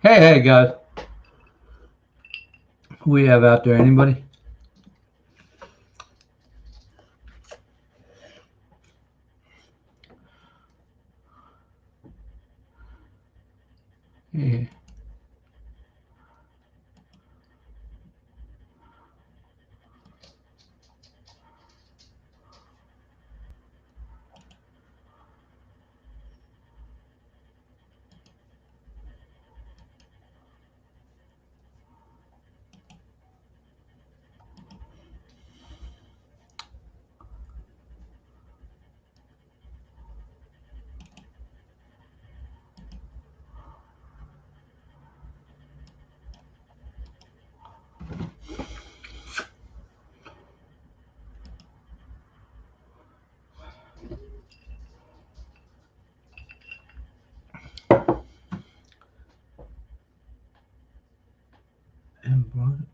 Hey guys, who we have out there? Anybody? Yeah.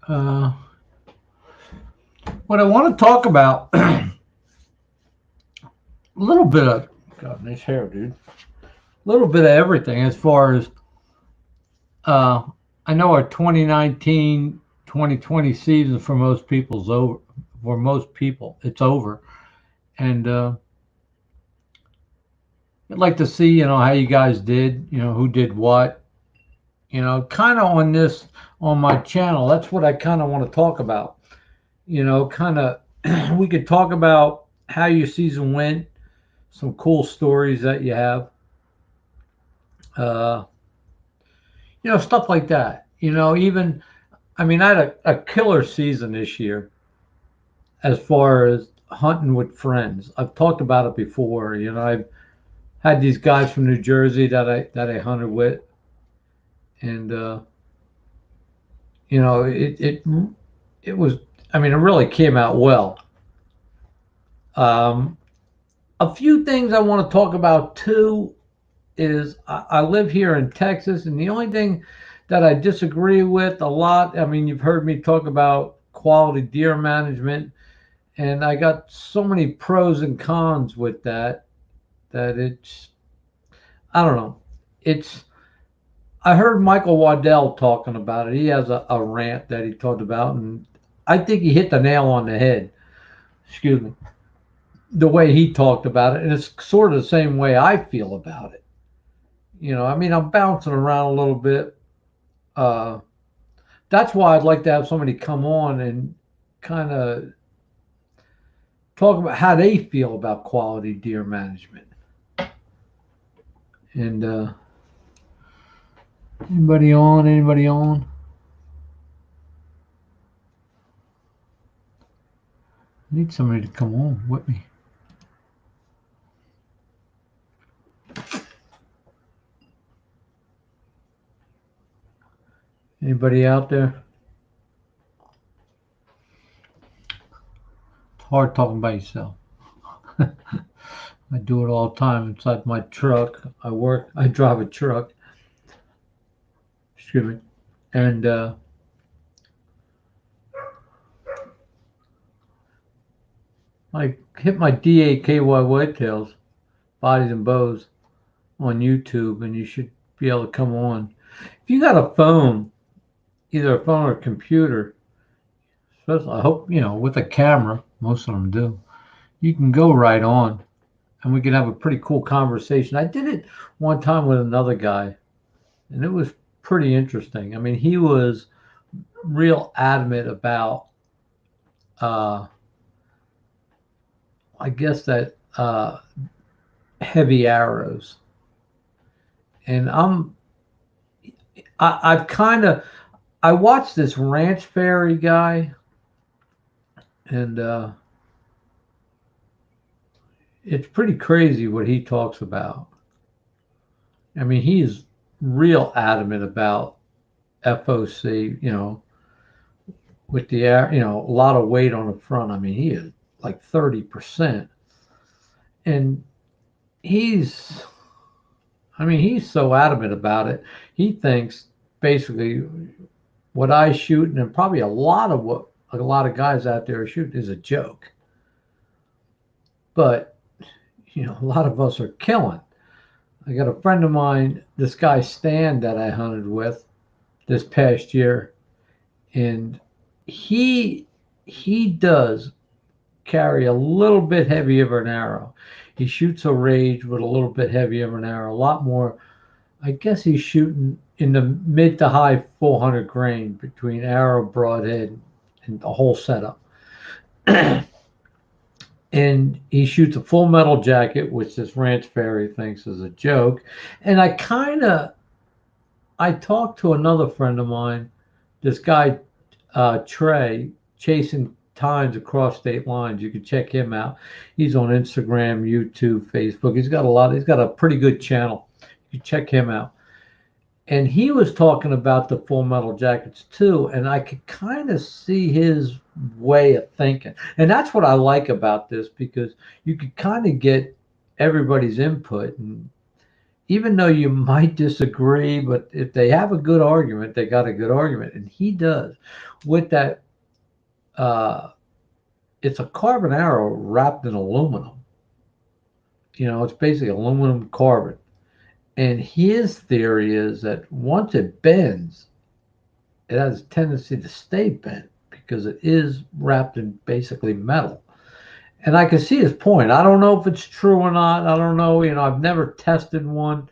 Uh, what I want to talk about a little bit of God, nice hair, dude. A little bit of everything as far as uh, I know our 2019 2020 season for most people's over. For most people, it's over, and I'd like to see how you guys did. Who did what. Kind of on this on my channel. That's what I kind of want to talk about. Kind of we could talk about how your season went, some cool stories that you have, uh, stuff like that. Even I mean, I had a killer season this year as far as hunting with friends. I've talked about it before. I've had these guys from New Jersey that I hunted with, and it was. I mean, it really came out well. Um, a few things I want to talk about too is I live here in Texas, and the only thing that I disagree with a lot, I mean, you've heard me talk about quality deer management, and I got so many pros and cons with that I don't know. It's, I heard Michael Waddell talking about it. He has a rant that he talked about, and I think he hit the nail on the head. Excuse me. The way he talked about it, and it's sort of the same way I feel about it. I mean, I'm bouncing around a little bit. Uh, that's why I'd like to have somebody come on and kind of talk about how they feel about quality deer management. And anybody on? Anybody on? I need somebody to come on with me. Anybody out there? It's hard talking by yourself. I do it all the time inside my truck. I drive a truck. Excuse me. And I hit my DAKY whitetails, bodies and bows on YouTube, and you should be able to come on. If you got a phone, either a phone or a computer, especially, I hope, with a camera, most of them do, you can go right on and we can have a pretty cool conversation. I did it one time with another guy, and it was pretty interesting. I mean, he was real adamant about, uh, I guess, that heavy arrows. And I've kind of, I watched this Ranch Fairy guy, and it's pretty crazy what he talks about. I mean, he is real adamant about FOC, with the air, a lot of weight on the front. I mean, he is like 30%. And he's, I mean, he's so adamant about it. He thinks basically what I shoot, and probably a lot of guys out there are shooting is a joke. But, a lot of us are killing. I got a friend of mine, this guy Stan that I hunted with. this past year, and he he does carry a little bit heavier of an arrow. He shoots a Rage with a little bit heavier of an arrow, a lot more. I guess he's shooting in the mid to high 400 grain between arrow, broadhead, and the whole setup. And he shoots a full metal jacket, which this Ranch Fairy thinks is a joke. And I talked to another friend of mine, this guy Trey, chasing times across state lines. You can check him out. He's on Instagram, YouTube, Facebook. He's got a pretty good channel. You can check him out. And he was talking about the full metal jackets too, and I could kind of see his way of thinking. And that's what I like about this, because you could kind of get everybody's input. And even though you might disagree, but if they have a good argument, they got a good argument. And he does with that. Uh, it's a carbon arrow wrapped in aluminum. It's basically aluminum carbon. And his theory is that once it bends, it has a tendency to stay bent because it is wrapped in basically metal. And I can see his point. I don't know if it's true or not. I don't know. I've never tested one.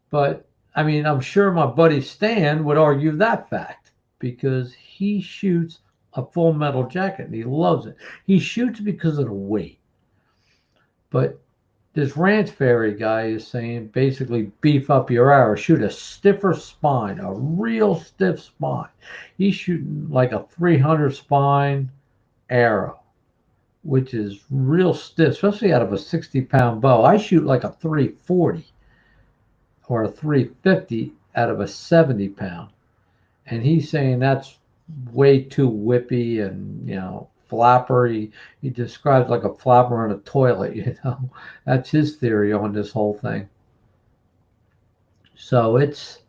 But I mean, I'm sure my buddy Stan would argue that fact, because he shoots a full metal jacket and he loves it. He shoots because of the weight. But this Ranch Fairy guy is saying basically beef up your arrow, shoot a stiffer spine, a real stiff spine. He's shooting like a 300 spine arrow, which is real stiff, especially out of a 60-pound bow. I shoot like a 340 or a 350 out of a 70-pound. And he's saying that's way too whippy and, flapper. He describes like a flapper on a toilet. That's his theory on this whole thing. So it's,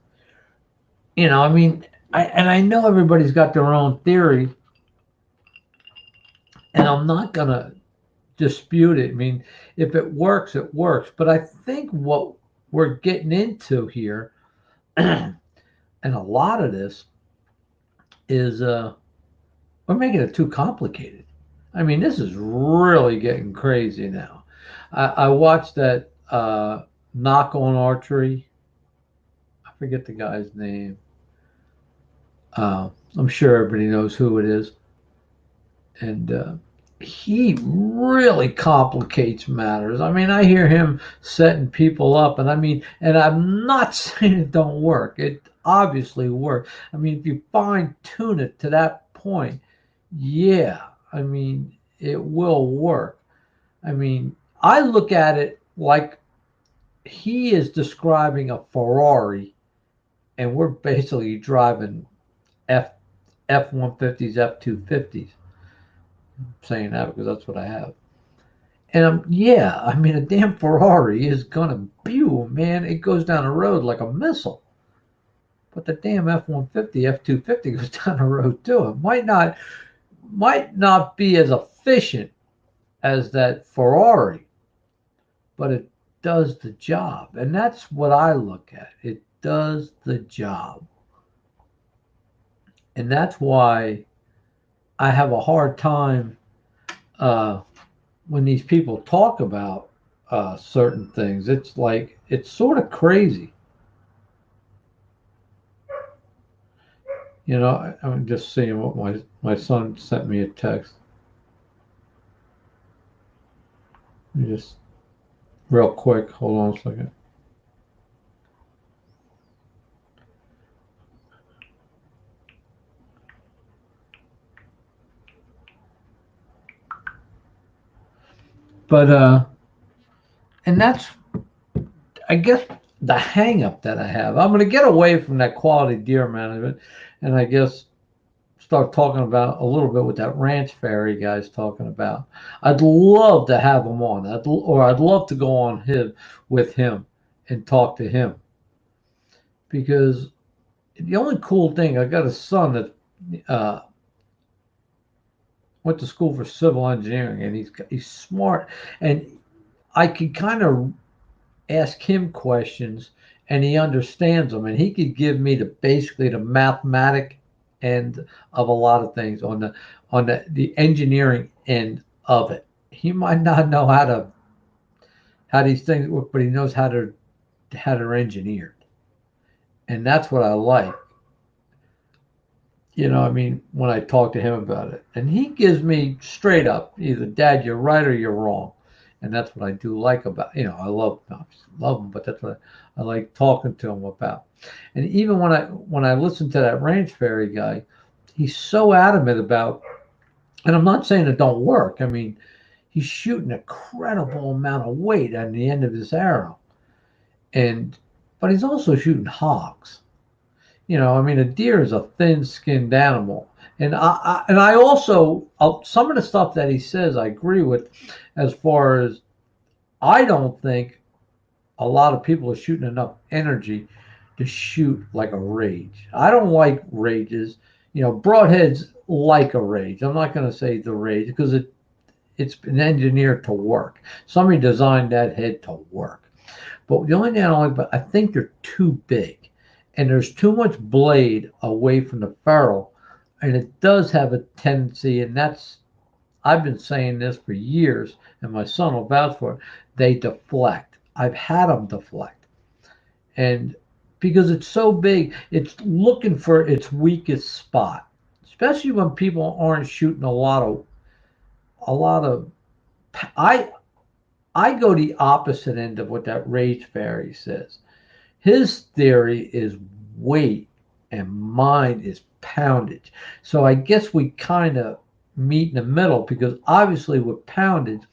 I mean, I know everybody's got their own theory, and I'm not gonna dispute it. I mean, if it works, it works. But I think what we're getting into here, and a lot of this is we're making it too complicated. I mean, this is really getting crazy now. I watched that Knock on Archery. I forget the guy's name. I'm sure everybody knows who it is. And he really complicates matters. I mean, I hear him setting people up, and I'm not saying it don't work. It obviously works. I mean, if you fine tune it to that point, yeah, I mean, it will work. I mean, I look at it like he is describing a Ferrari, and we're basically driving F F-150s, F-250s. I'm saying that because that's what I have. And yeah, I mean, a damn Ferrari is gonna pew, man. It goes down the road like a missile. But the damn F-150, F-250 goes down the road too. It might not be as efficient as that Ferrari, but it does the job. And that's what I look at. It does the job. And that's why I have a hard time when these people talk about certain things. It's like, it's sort of crazy. I'm just seeing what my son sent me a text. Just real quick, hold on a second. But and that's, I guess, the hang up that I have. I'm going to get away from that quality deer management, and I guess start talking about a little bit what that Ranch Fairy guy's talking about. I'd love to have him on, I'd love to go on with him and talk to him, because the only cool thing, I got a son that went to school for civil engineering, and he's smart, and I can kind of ask him questions, and he understands them, and he could give me basically the mathematic end of a lot of things on the engineering end of it. He might not know how these things work, but he knows how they're engineered, and that's what I like. I mean, when I talk to him about it, and he gives me straight up either, Dad, you're right or you're wrong, and that's what I do like about. I love him, but that's what I like talking to him about. And even when I listen to that Ranch Fairy guy, he's so adamant about. And I'm not saying it don't work. I mean, he's shooting a credible amount of weight on the end of his arrow, and but he's also shooting hogs. I mean, a deer is a thin-skinned animal, and I also some of the stuff that he says I agree with, as far as I don't think a lot of people are shooting enough energy to shoot like a rage. I don't like rages. Broadheads like a rage. I'm not going to say the rage because it's been engineered to work. Somebody designed that head to work. But the only thing I don't like, but I think they're too big, and there's too much blade away from the ferrule, and it does have a tendency, and I've been saying this for years, and my son will vouch for it. They deflect. I've had them deflect, and because it's so big, it's looking for its weakest spot, especially when people aren't shooting a lot of. I I go the opposite end of what that Rage Fairy says. His theory is weight, and mine is poundage. So I guess we kind of meet in the middle, because obviously with poundage,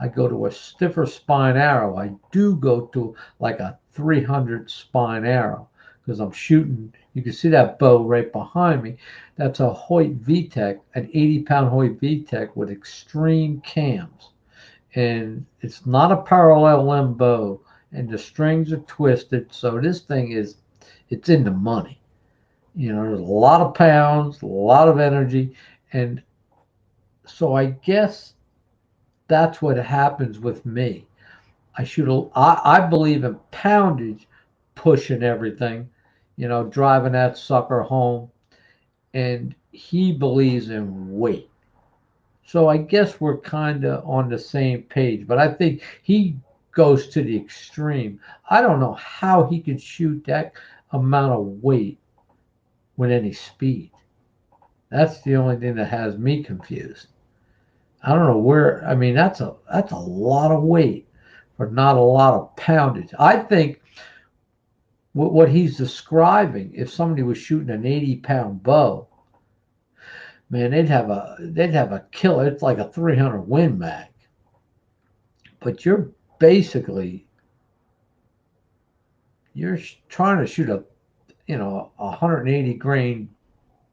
I go to a stiffer spine arrow. I do go to like a 300 spine arrow because I'm shooting. You can see that bow right behind me. That's a Hoyt VTEC, an 80-pound Hoyt VTEC with extreme cams. And it's not a parallel limb bow, and the strings are twisted. So this thing it's in the money. There's a lot of pounds, a lot of energy. And so I guess that's what happens with me. I believe in poundage, pushing everything, driving that sucker home. And he believes in weight. So I guess we're kind of on the same page, but I think he goes to the extreme. I don't know how he could shoot that amount of weight with any speed. That's the only thing that has me confused. I don't know where. I mean, that's a lot of weight for not a lot of poundage. I think what he's describing, if somebody was shooting an 80-pound bow, man, they'd have a killer. It's like a 300 Win Mag, but you're trying to shoot a 180 grain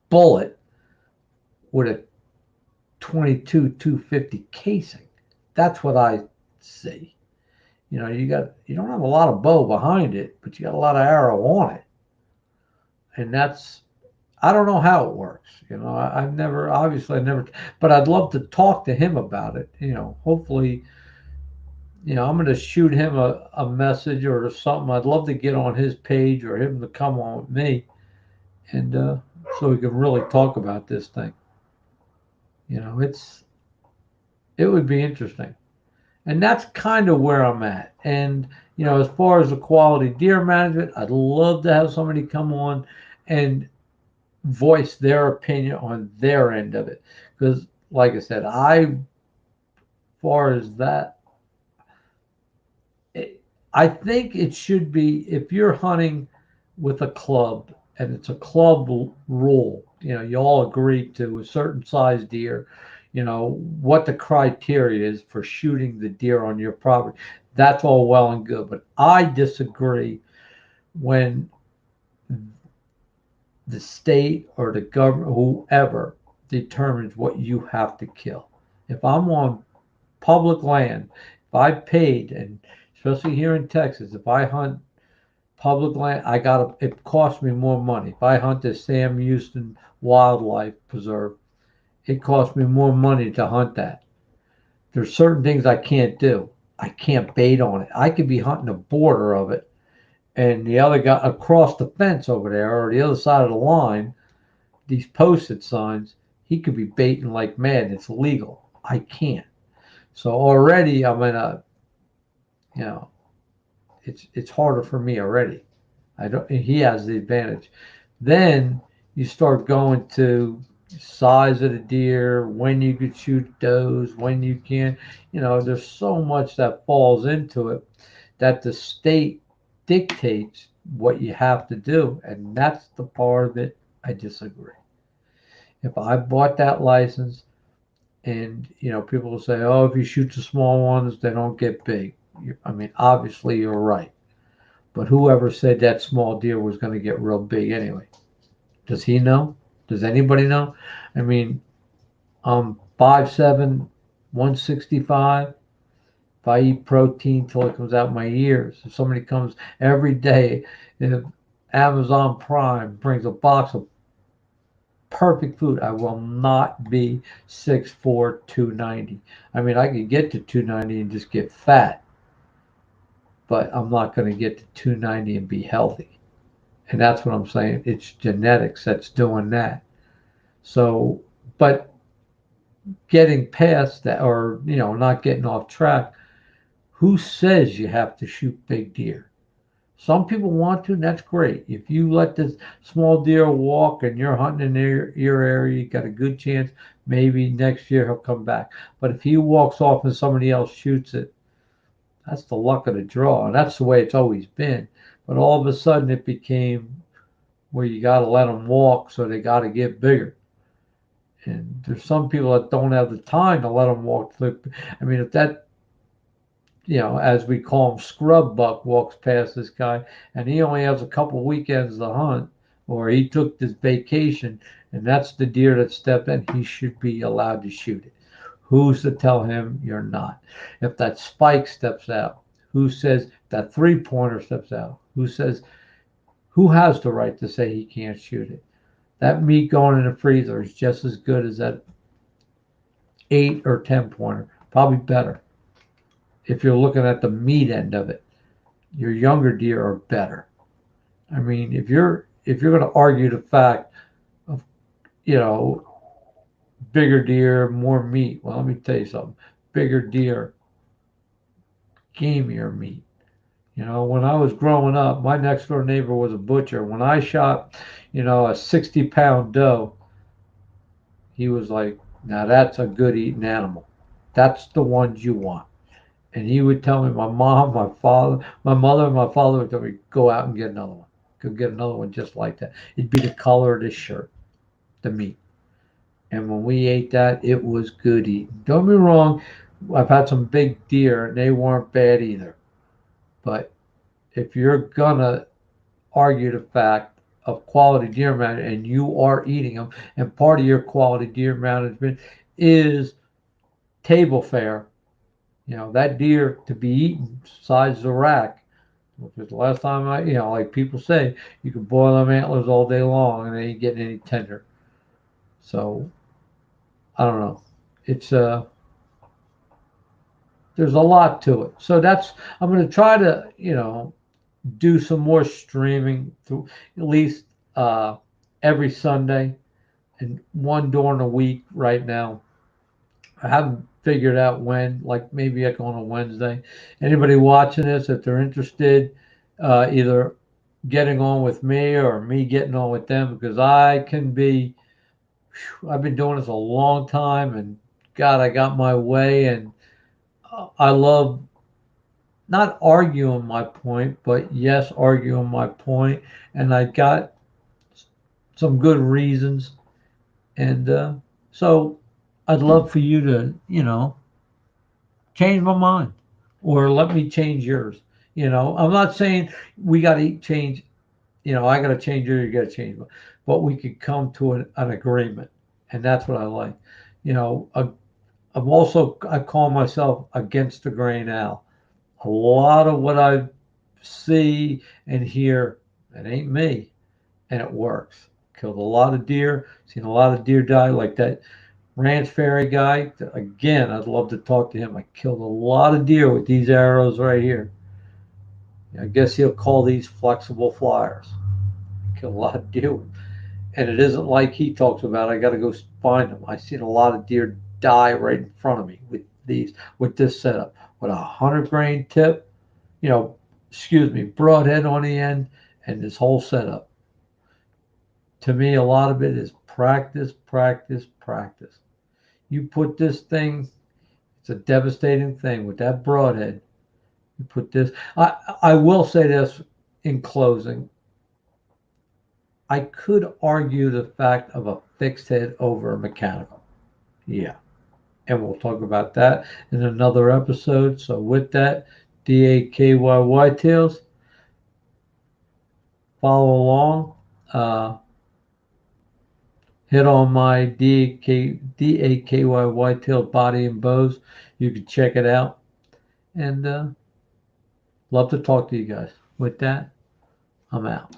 bullet with a 22 250 casing. That's what I see. You don't have a lot of bow behind it, but you got a lot of arrow on it, and I don't know how it works. I've never, obviously, I never, but I'd love to talk to him about it. Hopefully, I'm going to shoot him a message or something. I'd love to get on his page or him to come on with me, and so we can really talk about this thing. It would be interesting, and that's kind of where I'm at. And as far as the quality deer management, I'd love to have somebody come on and voice their opinion on their end of it, because like I said, far as that, I think it should be, if you're hunting with a club and it's a club rule, you all agree to a certain size deer, what the criteria is for shooting the deer on your property. That's all well and good, but I disagree when the state or the government, whoever, determines what you have to kill. If I'm on public land, if I paid, and especially here in Texas, if I hunt public land, it costs me more money. If I hunt the Sam Houston Wildlife Preserve, it costs me more money to hunt that. There's certain things I can't do. I can't bait on it. I could be hunting the border of it, and the other guy across the fence over there or the other side of the line, these posted signs, he could be baiting like mad. It's illegal. I can't. So already I'm in a, you know, it's harder for me already. I don't. He has the advantage. Then you start going to size of the deer, when you could shoot those, when you can. There's so much that falls into it that the state dictates what you have to do, and that's the part of it I disagree. If I bought that license, and people will say, "Oh, if you shoot the small ones, they don't get big." I mean, obviously you're right, but whoever said that small deer was going to get real big anyway? Does he know? Does anybody know? I mean, I'm 5'7", 165. If I eat protein till it comes out my ears, if somebody comes every day, if Amazon Prime brings a box of perfect food, I will not be 6'4", 290. I mean, I could get to 290 and just get fat, but I'm not going to get to 290 and be healthy. And that's what I'm saying. It's genetics that's doing that. So, but getting past that, or not getting off track, who says you have to shoot big deer? Some people want to, and that's great. If you let this small deer walk and you're hunting in your area, you got a good chance maybe next year he'll come back. But if he walks off and somebody else shoots it, that's the luck of the draw. And that's the way it's always been. But all of a sudden it became where you got to let them walk, so they got to get bigger. And there's some people that don't have the time to let them walk. I mean, if that, as we call him, scrub buck walks past this guy and he only has a couple weekends to hunt, or he took this vacation, and that's the deer that stepped in, he should be allowed to shoot it. Who's to tell him you're not? If that spike steps out, who says that 3-pointer steps out? Who has the right to say he can't shoot it? That meat going in the freezer is just as good as that 8 or 10 pointer, probably better. If you're looking at the meat end of it, your younger deer are better. I mean, if you're going to argue the fact of, you know bigger deer, more meat, well, let me tell you something. Bigger deer, gamier meat. When I was growing up, my next door neighbor was a butcher. When I shot, a 60-pound doe, he was like, "Now that's a good eating animal. That's the ones you want." And he would tell me, my mom, my father, my mother, and my father would tell me, "Go out and get another one. Go get another one just like that." It'd be the color of this shirt, the meat. And when we ate that, it was good eating. Don't be wrong. I've had some big deer, and they weren't bad either. But if you're gonna argue the fact of quality deer management, and you are eating them, and part of your quality deer management is table fare, that deer to be eaten size the rack. Because the last time like people say, you can boil them antlers all day long and they ain't getting any tender. So I don't know. It's there's a lot to it. So I'm going to try to do some more streaming through at least every Sunday and one during the week right now. I haven't figured out when, like maybe I go on a Wednesday. Anybody watching this, if they're interested, either getting on with me or me getting on with them, because I've been doing this a long time, and God, I got my way, and I love not arguing my point, but yes, arguing my point, and I got some good reasons, and so I'd love for you to, change my mind or let me change yours. I'm not saying we got to change, I got to change yours, you got to change mine, but we could come to an agreement. And that's what I like. I call myself against the grain Al. A lot of what I see and hear, it ain't me, and it works. Killed a lot of deer, seen a lot of deer die, like that Ranch Fairy guy. Again, I'd love to talk to him. I killed a lot of deer with these arrows right here. I guess he'll call these flexible flyers. Kill a lot of deer with. And it isn't like he talks about, I got to go find them. I've seen a lot of deer die right in front of me with this setup, with a 100 grain tip, you know, broadhead on the end, and this whole setup. To me, a lot of it is practice, practice, practice. You put this thing, it's a devastating thing with that broadhead. You put this, I will say this in closing. I could argue the fact of a fixed head over a mechanical. Yeah. And we'll talk about that in another episode. So with that, DAKY Whitetails, follow along. Hit on my DAKY Whitetail Body and Bows. You can check it out. And love to talk to you guys. With that, I'm out.